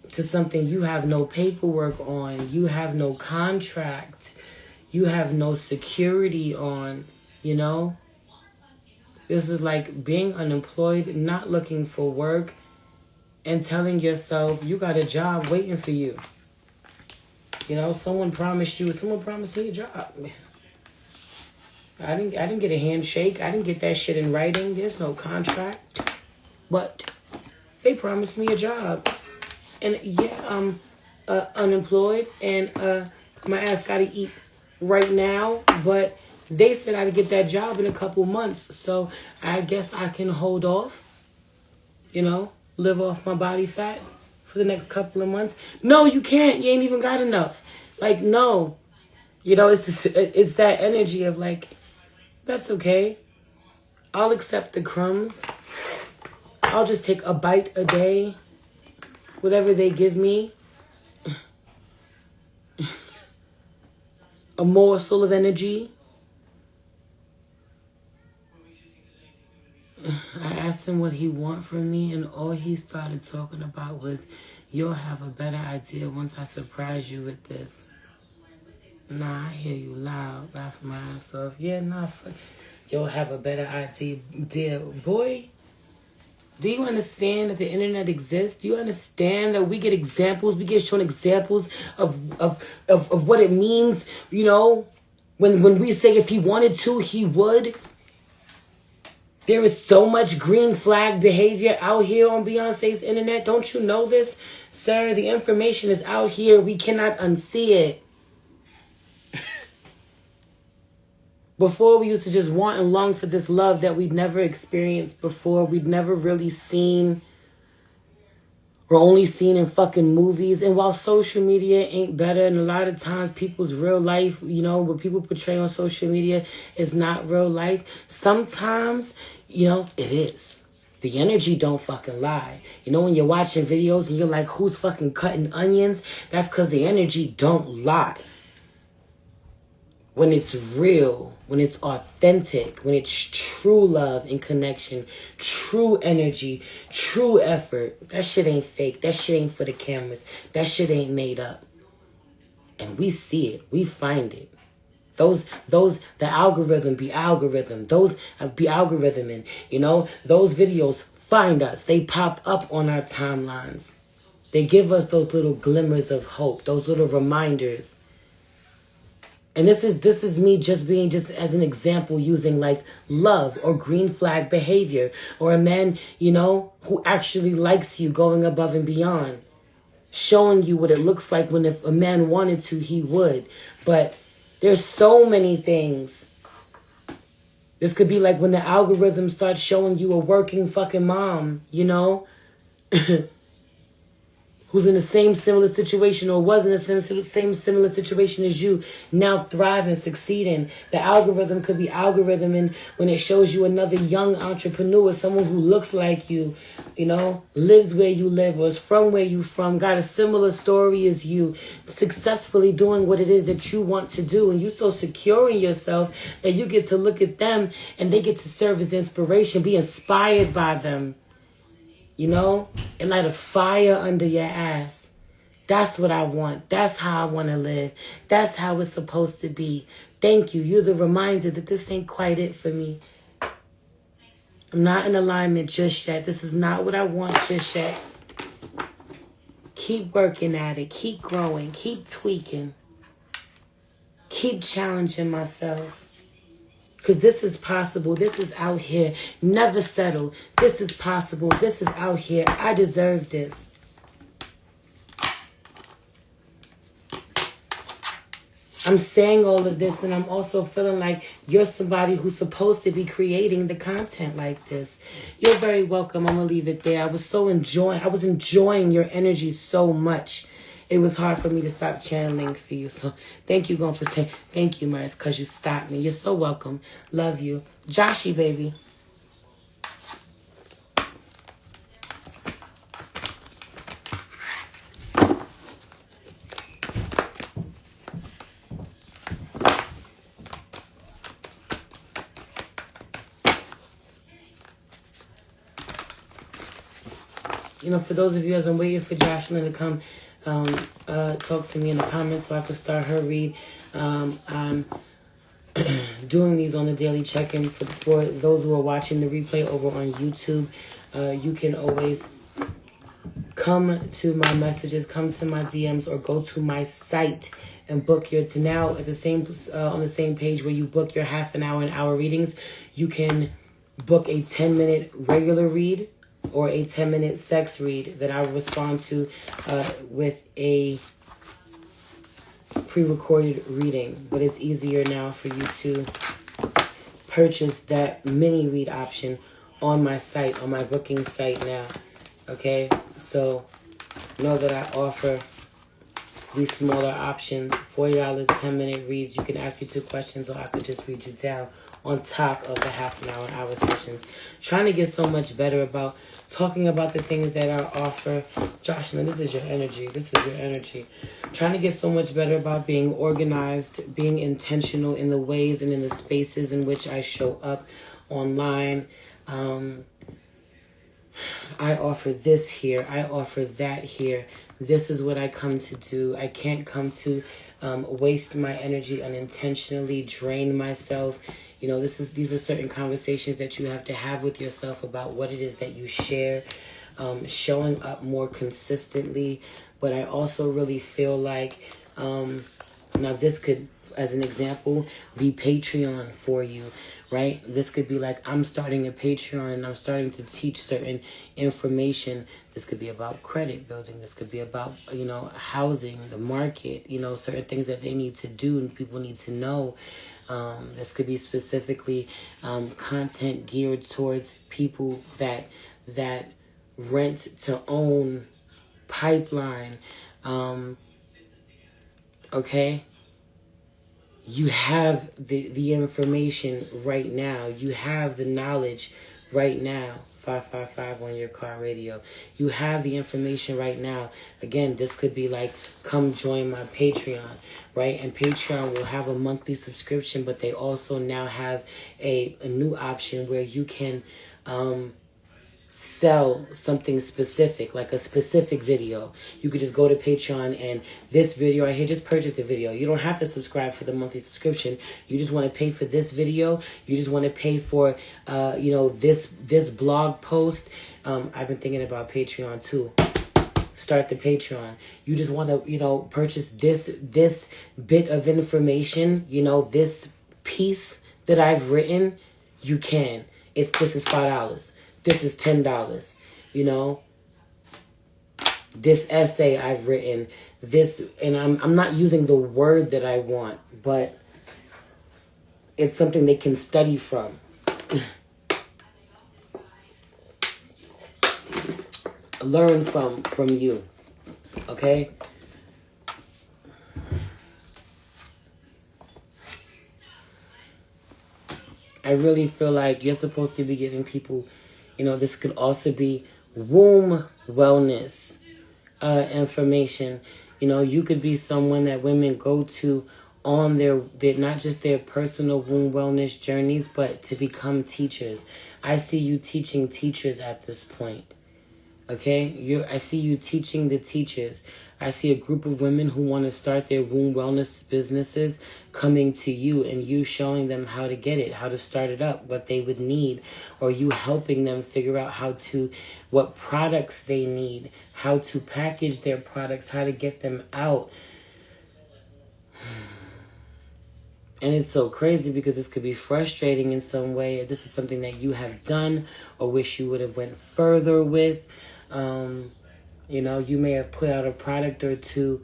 something you have no paperwork on, you have no contract, you have no security on, This is like being unemployed, not looking for work, and telling yourself you got a job waiting for you. Someone promised me a job. I didn't get a handshake. I didn't get that shit in writing. There's no contract. But they promised me a job. And yeah, I'm unemployed, and my ass got to eat right now. But they said I'd get that job in a couple months. So I guess I can hold off, live off my body fat for the next couple of months. No, you can't. You ain't even got enough. Like, no. It's that energy of like, that's okay. I'll accept the crumbs. I'll just take a bite a day. Whatever they give me. A morsel of energy. I asked him what he want from me, and all he started talking about was, you'll have a better idea once I surprise you with this. Nah, I hear you loud. Laugh my ass off. Yeah, nah, fuck. You'll have a better idea. Boy, do you understand that the internet exists? Do you understand that we get examples? We get shown examples of what it means, you know? When we say if he wanted to, he would. There is so much green flag behavior out here on Beyonce's internet. Don't you know this? Sir, the information is out here. We cannot unsee it. Before, we used to just want and long for this love that we'd never experienced before. We'd never really seen. Or only seen in fucking movies. And while social media ain't better, and a lot of times people's real life, you know, what people portray on social media is not real life. Sometimes, you know, it is. The energy don't fucking lie. You know, when you're watching videos and you're like, who's fucking cutting onions? That's because the energy don't lie. When it's real, when it's authentic, when it's true love and connection, true energy, true effort, that shit ain't fake. That shit ain't for the cameras. That shit ain't made up. And we see it. We find it. The algorithm be algorithm. Those be algorithming. You know, those videos find us. They pop up on our timelines. They give us those little glimmers of hope, those little reminders. And this is me just being just as an example, using like love or green flag behavior, or a man, you know, who actually likes you, going above and beyond, showing you what it looks like when if a man wanted to, he would. But there's so many things. This could be like when the algorithm starts showing you a working fucking mom, you know, who's in the same similar situation, or was in the same similar situation as you, now thriving, succeeding. The algorithm could be algorithming when it shows you another young entrepreneur, someone who looks like you know, lives where you live, or is from where you from, got a similar story as you, successfully doing what it is that you want to do. And you're so secure in yourself that you get to look at them and they get to serve as inspiration, be inspired by them. You know, and light a fire under your ass. That's what I want. That's how I want to live. That's how it's supposed to be. Thank you. You're the reminder that this ain't quite it for me. I'm not in alignment just yet. This is not what I want just yet. Keep working at it. Keep growing. Keep tweaking. Keep challenging myself. Because this is possible. This is out here. Never settle. This is possible. This is out here. I deserve this. I'm saying all of this, and I'm also feeling like you're somebody who's supposed to be creating the content like this. You're very welcome. I'm going to leave it there. I was enjoying your energy so much. It was hard for me to stop channeling for you. So thank you, Gon, for saying thank you, Mars, because you stopped me. You're so welcome. Love you. Joshy, baby. You know, for those of you as I'm waiting for Jocelyn to come talk to me in the comments so I can start her read. I'm doing these on the daily check-in for those who are watching the replay over on YouTube. You can always come to my messages, come to my DMs, or go to my site and book your now at the same on the same page where you book your half an hour and hour readings. You can book a 10-minute regular read or a 10-minute sex read that I will respond to with a pre-recorded reading. But it's easier now for you to purchase that mini read option on my site, on my booking site now. Okay? So know that I offer these smaller options, $40 10-minute reads. You can ask me 2 questions, or I could just read you down on top of the half an hour sessions. Trying to get so much better about talking about the things that I offer. Jocelyn, this is your energy. This is your energy. Trying to get so much better about being organized, being intentional in the ways and in the spaces in which I show up online. I offer this here. I offer that here. This is what I come to do. I can't come to waste my energy unintentionally, drain myself. You know, these are certain conversations that you have to have with yourself about what it is that you share, showing up more consistently. But I also really feel like, now this could, as an example, be Patreon for you, right? This could be like, I'm starting a Patreon and I'm starting to teach certain information. This could be about credit building. This could be about, you know, housing, the market, you know, certain things that they need to do and people need to know. This could be specifically content geared towards people that rent to own pipeline. Okay? You have the information right now. You have the knowledge right now. 555 on your car radio. You have the information right now. Again, this could be like, come join my Patreon, right? And Patreon will have a monthly subscription, but they also now have a new option where you can sell something specific, like a specific video. You could just go to Patreon and this video right here, just purchase the video. You don't have to subscribe for the monthly subscription. You just want to pay for this video. You just want to pay for, you know, this blog post. I've been thinking about Patreon too. Start the Patreon. You just want to, you know, purchase this bit of information, you know, this piece that I've written. You can. If this is $5. This is $10, you know. This essay I've written, this, and I'm not using the word that I want, but it's something they can study from. Learn from you, okay? I really feel like you're supposed to be giving people, you know, this could also be womb wellness information. You know, you could be someone that women go to on their not just their personal womb wellness journeys, but to become teachers. I see you teaching teachers at this point. Okay? I see you teaching the teachers. I see a group of women who want to start their womb wellness businesses coming to you and you showing them how to get it, how to start it up, what they would need, or you helping them figure out what products they need, how to package their products, how to get them out. And it's so crazy because this could be frustrating in some way. If this is something that you have done or wish you would have went further with. You know, you may have put out a product or two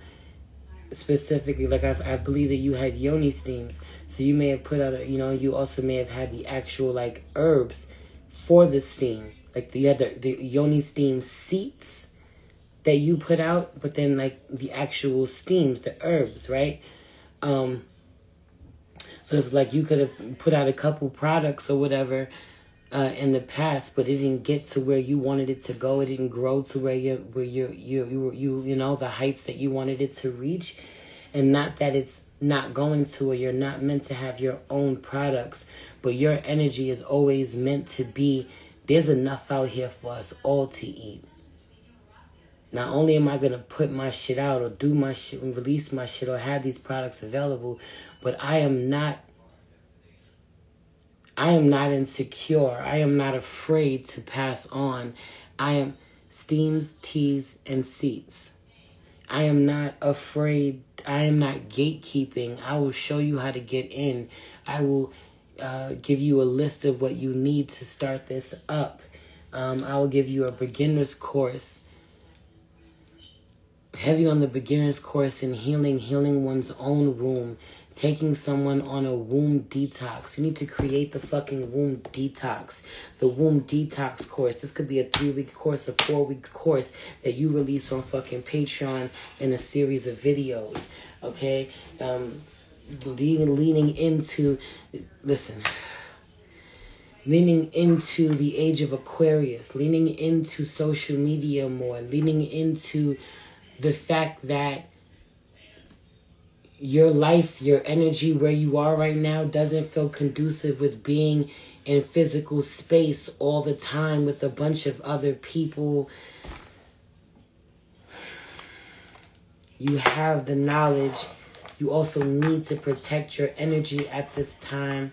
specifically, like I believe that you had yoni steams. So you may have put out, you also may have had the actual like herbs for the steam. Like you had the yoni steam seeds that you put out, but then like the actual steams, the herbs, right? So it's like you could have put out a couple products or whatever in the past, but it didn't get to where you wanted it to go. It didn't grow to where you know, the heights that you wanted it to reach. And not that it's not going to, or you're not meant to have your own products, but your energy is always meant to be, there's enough out here for us all to eat. Not only am I going to put my shit out or do my shit and release my shit or have these products available, but I am not insecure. I am not afraid to pass on. I am steams, teas, and seats. I am not afraid. I am not gatekeeping. I will show you how to get in. I will give you a list of what you need to start this up. I will give you a beginner's course. Heavy on the beginner's course in healing one's own womb, taking someone on a womb detox. You need to create the fucking womb detox. The womb detox course. This could be a 3-week course, a 4-week course that you release on fucking Patreon in a series of videos. Okay? Leaning into the age of Aquarius, leaning into social media more, leaning into the fact that your life, your energy, where you are right now doesn't feel conducive with being in physical space all the time with a bunch of other people. You have the knowledge. You also need to protect your energy at this time.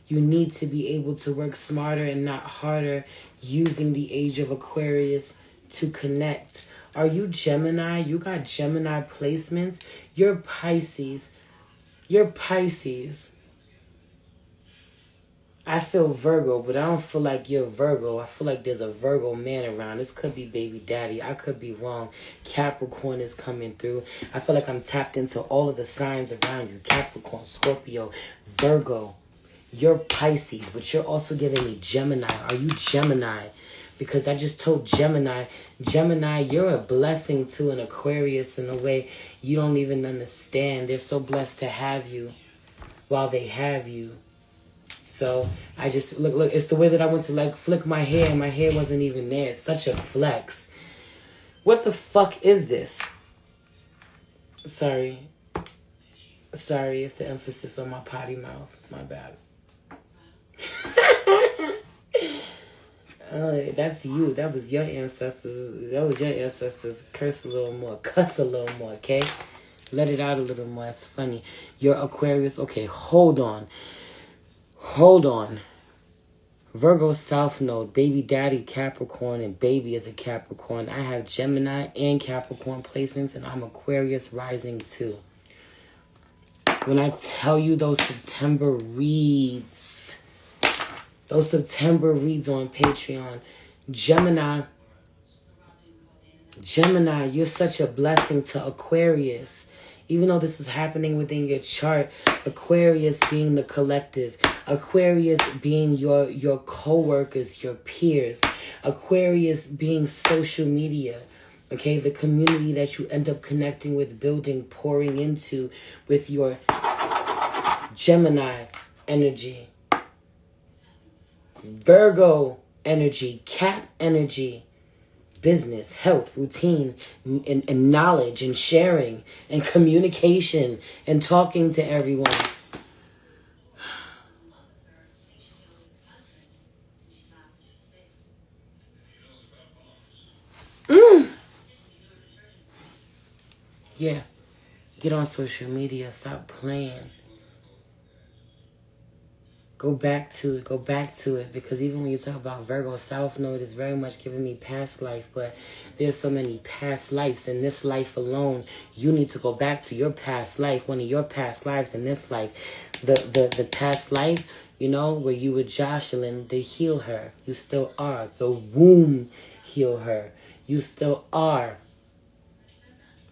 You need to be able to work smarter and not harder, using the age of Aquarius to connect. Are you Gemini? You got Gemini placements. You're Pisces. You're Pisces. I feel Virgo, but I don't feel like you're Virgo. I feel like there's a Virgo man around. This could be baby daddy. I could be wrong. Capricorn is coming through. I feel like I'm tapped into all of the signs around you. Capricorn, Scorpio, Virgo. You're Pisces, but you're also giving me Gemini. Are you Gemini? Because I just told Gemini, you're a blessing to an Aquarius in a way you don't even understand. They're so blessed to have you while they have you. So I just, look, it's the way that I went to like flick my hair and my hair wasn't even there. It's such a flex. What the fuck is this? Sorry, it's the emphasis on my potty mouth. My bad. That's you. That was your ancestors. Curse a little more. Cuss a little more, okay? Let it out a little more. It's funny. You're Aquarius. Okay, hold on. Virgo South Node, baby daddy Capricorn, and baby is a Capricorn. I have Gemini and Capricorn placements, and I'm Aquarius rising too. When I tell you those September reads on Patreon, Gemini, you're such a blessing to Aquarius. Even though this is happening within your chart, Aquarius being the collective, Aquarius being your co-workers, your peers, Aquarius being social media, okay, the community that you end up connecting with, building, pouring into with your Gemini energy, Virgo energy, Cap energy, business, health, routine, and knowledge, and sharing, and communication, and talking to everyone. Yeah, get on social media, stop playing. Go back to it, because even when you talk about Virgo South Node, is very much giving me past life, but there's so many past lives in this life alone. You need to go back to your past life, one of your past lives in this life. The past life, you know, where you were Jocelyn, they heal her. You still are. The womb heal her. You still are.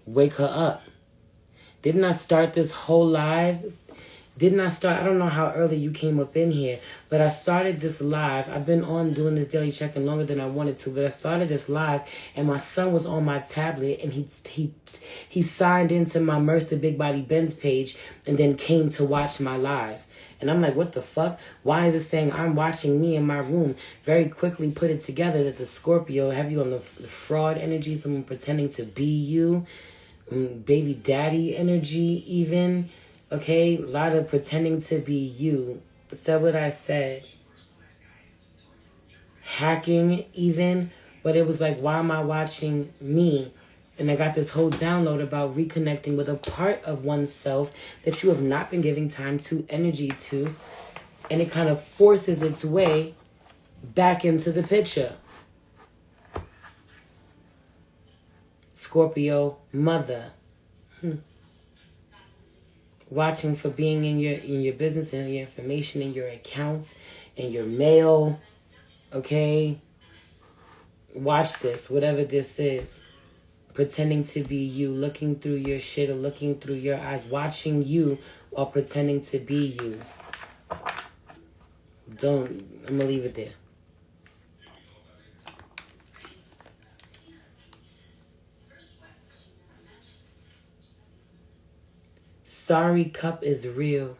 Wake her up. Didn't I start this whole live? I don't know how early you came up in here, but I started this live. I've been on doing this daily check-in longer than I wanted to, but I started this live, and my son was on my tablet, and he signed into my Merce the Big Body Benz page, and then came to watch my live. And I'm like, what the fuck? Why is it saying I'm watching me in my room? Very quickly put it together that the Scorpio have you on the fraud energy, someone pretending to be you, baby daddy energy even. Okay, a lot of pretending to be you. Said what I said. Hacking even. But it was like, why am I watching me? And I got this whole download about reconnecting with a part of oneself that you have not been giving time to, energy to. And it kind of forces its way back into the picture. Scorpio mother. Watching for being in your business and your information and your accounts and your mail. Okay? Watch this, whatever this is. Pretending to be you, looking through your shit or looking through your eyes, watching you while pretending to be you. I'm gonna leave it there. Sorry cup is real.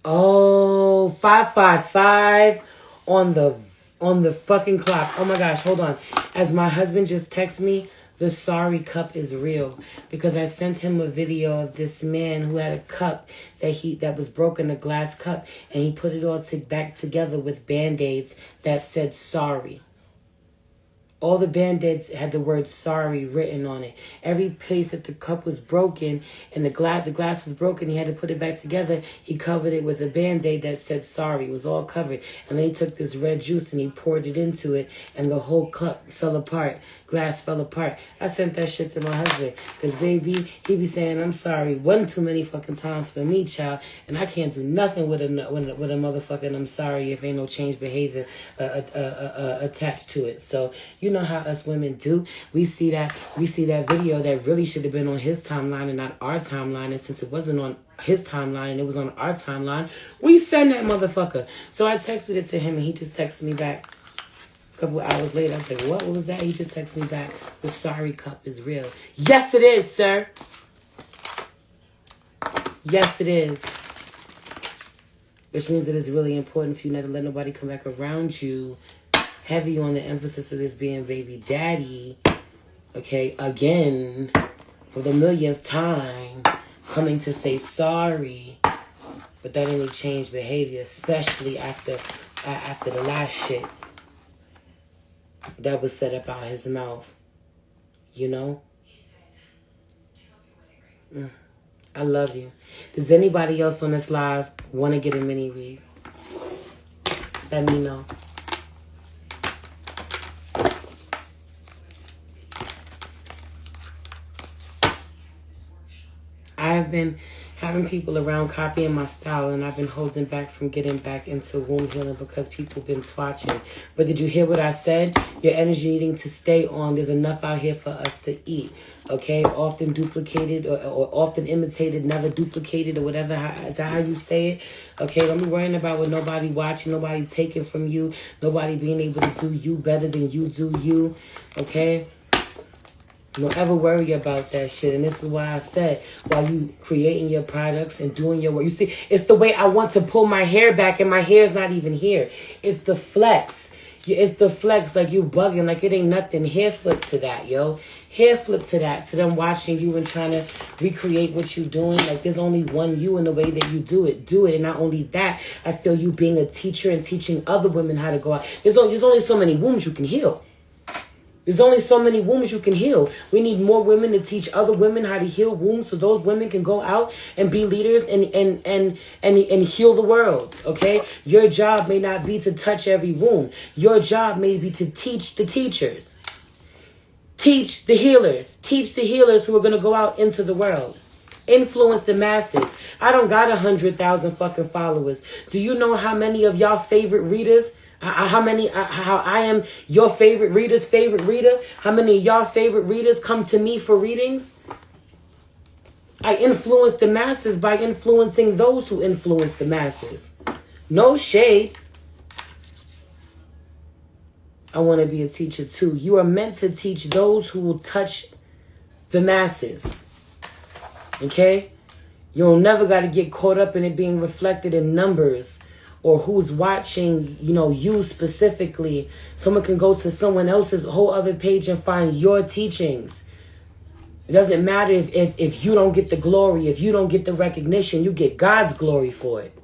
Oh, 555 on the fucking clock. Oh my gosh, hold on. As my husband just texted me, The sorry cup is real, because I sent him a video of this man who had a cup that was broken, a glass cup, and he put it all back together with Band-Aids that said sorry. All the Band-Aids had the word sorry written on it. Every place that the cup was broken and the glass was broken, he had to put it back together. He covered it with a Band-Aid that said sorry. It was all covered. And then he took this red juice and he poured it into it, and the whole cup fell apart. Glass fell apart. I sent that shit to my husband, because baby, he be saying I'm sorry one too many fucking times for me, child, and I can't do nothing with a motherfucking I'm sorry if ain't no change behavior attached to it. So you know how us women do. We see that video that really should have been on his timeline and not our timeline, and since it wasn't on his timeline and it was on our timeline, we send that motherfucker. So I texted it to him, and he just texted me back. A couple hours later, I said, what was that? He just texted me back. The sorry cup is real. Yes, it is, sir. Yes, it is. Which means that it's really important for you not to let nobody come back around you. Heavy on the emphasis of this being baby daddy. Okay, again, for the millionth time, coming to say sorry without any changed behavior, especially after the last shit that was said about his mouth. You know? I love you. Does anybody else on this live want to get a mini read? Let me know. I've been having people around copying my style, and I've been holding back from getting back into womb healing because people been twatching. But did you hear what I said? Your energy needing to stay on. There's enough out here for us to eat. Okay? Often duplicated or often imitated, never duplicated, or whatever. Is that how you say it? Okay? Don't be worrying about what nobody watching, nobody taking from you, nobody being able to do you better than you do you. Okay? Don't ever worry about that shit. And this is why I said, while you creating your products and doing your work, you see, it's the way I want to pull my hair back, and my hair's not even here. It's the flex. It's the flex, like you bugging, like it ain't nothing. Hair flip to that, yo. Hair flip to that, to them watching you and trying to recreate what you're doing. Like, there's only one you in the way that you do it. Do it. And not only that, I feel you being a teacher and teaching other women how to go out. There's only so many wombs you can heal. There's only so many wombs you can heal. We need more women to teach other women how to heal wombs, so those women can go out and be leaders and heal the world, okay? Your job may not be to touch every womb. Your job may be to teach the teachers. Teach the healers. Teach the healers who are going to go out into the world. Influence the masses. I don't got 100,000 fucking followers. Do you know how many of y'all favorite readers? How I am your favorite reader's favorite reader? How many of y'all favorite readers come to me for readings? I influence the masses by influencing those who influence the masses. No shade. I want to be a teacher too. You are meant to teach those who will touch the masses. Okay? You'll never got to get caught up in it being reflected in numbers or who's watching, you specifically. Someone can go to someone else's whole other page and find your teachings. It doesn't matter if you don't get the glory, if you don't get the recognition, you get God's glory for it.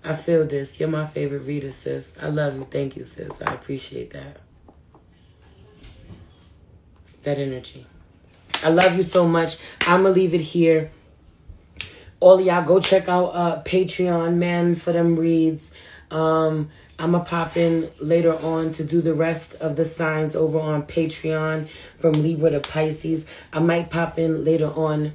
I feel this. You're my favorite reader, sis. I love you. Thank you, sis. I appreciate that. That energy. I love you so much. I'm going to leave it here. All of y'all go check out Patreon, man, for them reads. I'm going to pop in later on to do the rest of the signs over on Patreon from Libra to Pisces. I might pop in later on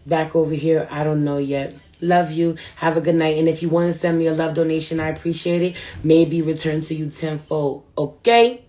back over here. I don't know yet. Love you. Have a good night. And if you want to send me a love donation, I appreciate it. Maybe return to you tenfold. Okay?